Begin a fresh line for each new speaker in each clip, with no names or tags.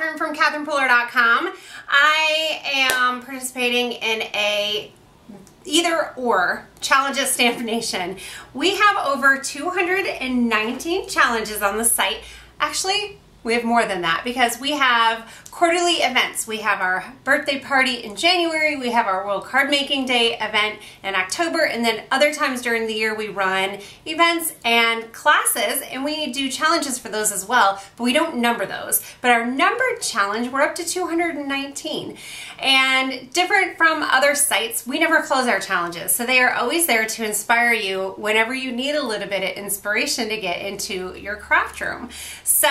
Catherine from CatherinePuller.com. I am participating in a either or challenges Stamp Nation. We have over 219 challenges on the site. Actually, we have more than that because we have quarterly events. We have our birthday party in January, we have our World Card Making Day event in October, and then other times during the year we run events and classes, and we do challenges for those as well, but we don't number those. But our numbered challenge, we're up to 219. And different from other sites, we never close our challenges. So they are always there to inspire you whenever you need a little bit of inspiration to get into your craft room. So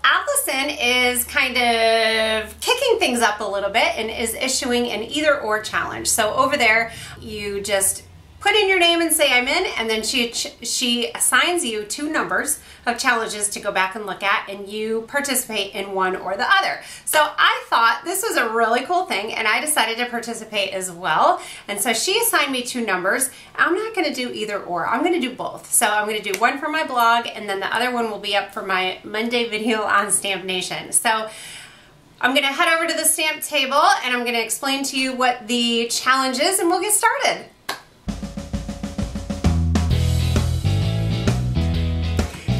Allison is kind of kicking things up a little bit and is issuing an either or challenge. So over there, you just put in your name and say I'm in, and then she assigns you 2 numbers of challenges to go back and look at, and you participate in one or the other. So I thought this was a really cool thing, and I decided to participate as well. And so she assigned me 2 numbers. I'm not going to do either or. I'm going to do both. So I'm going to do one for my blog, and then the other one will be up for my Monday video on Stamp Nation. So I'm going to head over to the stamp table, and I'm going to explain to you what the challenge is, and we'll get started.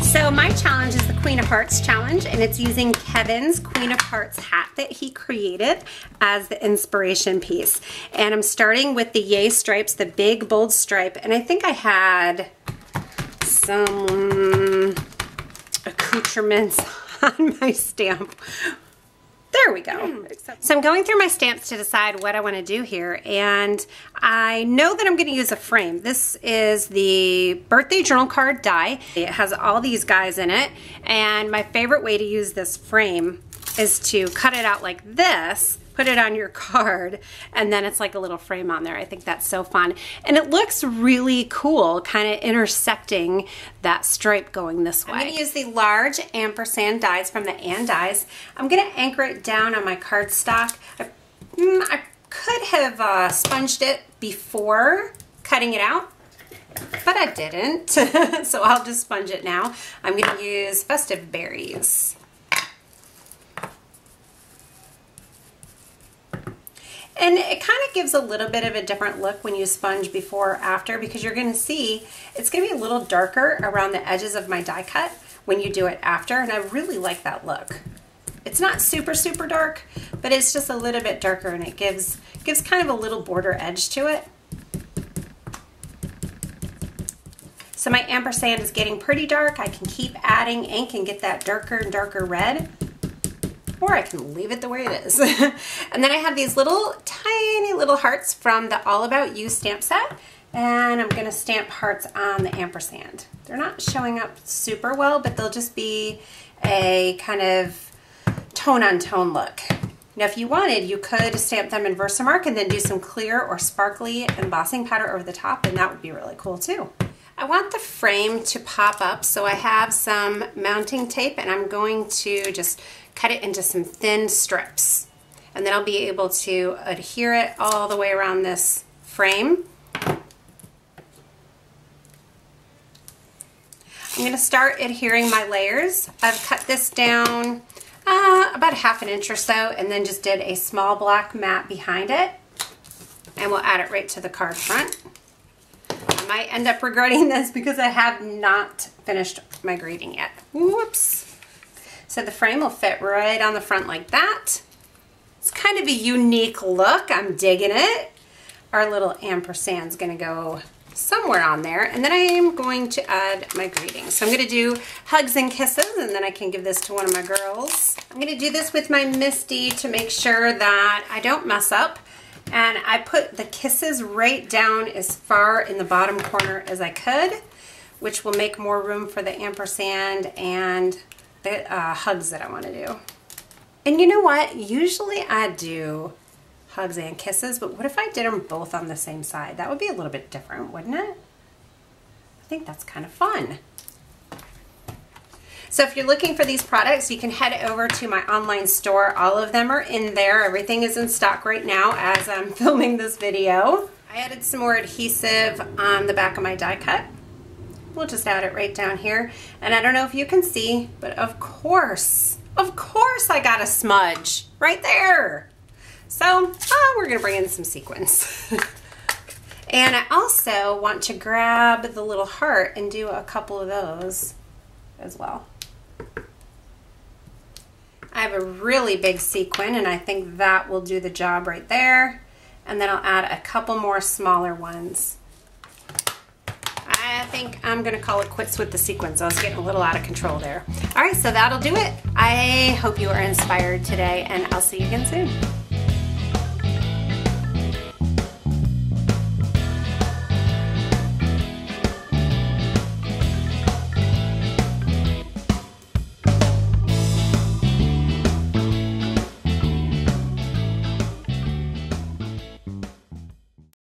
So my challenge is the Queen of Hearts challenge, and it's using Kevin's Queen of Hearts hat that he created as the inspiration piece. And I'm starting with the Yay stripes, the big bold stripe, and I think I had some accoutrements on my stamp. There we go. So I'm going through my stamps to decide what I want to do here, and I know that I'm going to use a frame. This is the birthday journal card die. It has all these guys in it, and my favorite way to use this frame is to cut it out like this, put it on your card, and then it's like a little frame on there. I think that's so fun. And it looks really cool, kind of intersecting that stripe going this way. I'm going to use the large ampersand dies from the And Dies. I'm going to anchor it down on my cardstock. I could have sponged it before cutting it out, but I didn't. So I'll just sponge it now. I'm going to use Festive Berries. And it kind of gives a little bit of a different look when you sponge before or after, because you're going to see it's going to be a little darker around the edges of my die cut when you do it after, and I really like that look. It's not super dark, but it's just a little bit darker, and it gives kind of a little border edge to it. So my ampersand is getting pretty dark. I can keep adding ink and get that darker and darker red, or I can leave it the way it is. And then I have these little tiny little hearts from the All About You stamp set, and I'm gonna stamp hearts on the ampersand. They're not showing up super well, but they'll just be a kind of tone on tone look. Now if you wanted, you could stamp them in Versamark and then do some clear or sparkly embossing powder over the top, and that would be really cool too. I want the frame to pop up, so I have some mounting tape, and I'm going to just cut it into some thin strips. And then I'll be able to adhere it all the way around this frame. I'm going to start adhering my layers. I've cut this down about 1/2 inch or so, and then just did a small black mat behind it. And we'll add it right to the card front. I might end up regretting this because I have not finished my grading yet. Whoops. So the frame will fit right on the front like that. It's kind of a unique look. I'm digging it. Our little ampersand's going to go somewhere on there. And then I am going to add my greeting. So I'm going to do hugs and kisses, and then I can give this to one of my girls. I'm going to do this with my Misty to make sure that I don't mess up. And I put the kisses right down as far in the bottom corner as I could, which will make more room for the ampersand and the hugs that I want to do. And you know what? Usually I do hugs and kisses, but what if I did them both on the same side? That would be a little bit different, wouldn't it? I think that's kind of fun. So if you're looking for these products, you can head over to my online store. All of them are in there. Everything is in stock right now as I'm filming this video. I added some more adhesive on the back of my die cut. We'll just add it right down here. And I don't know if you can see, but of course Of course I got a smudge right there. So we're gonna bring in some sequins. And I also want to grab the little heart and do a couple of those as well. I have a really big sequin and I think that will do the job right there. And then I'll add a couple more smaller ones. I think I'm gonna call it quits with the sequins. I was getting a little out of control there. All right, so that'll do it. I hope you are inspired today and I'll see you again soon.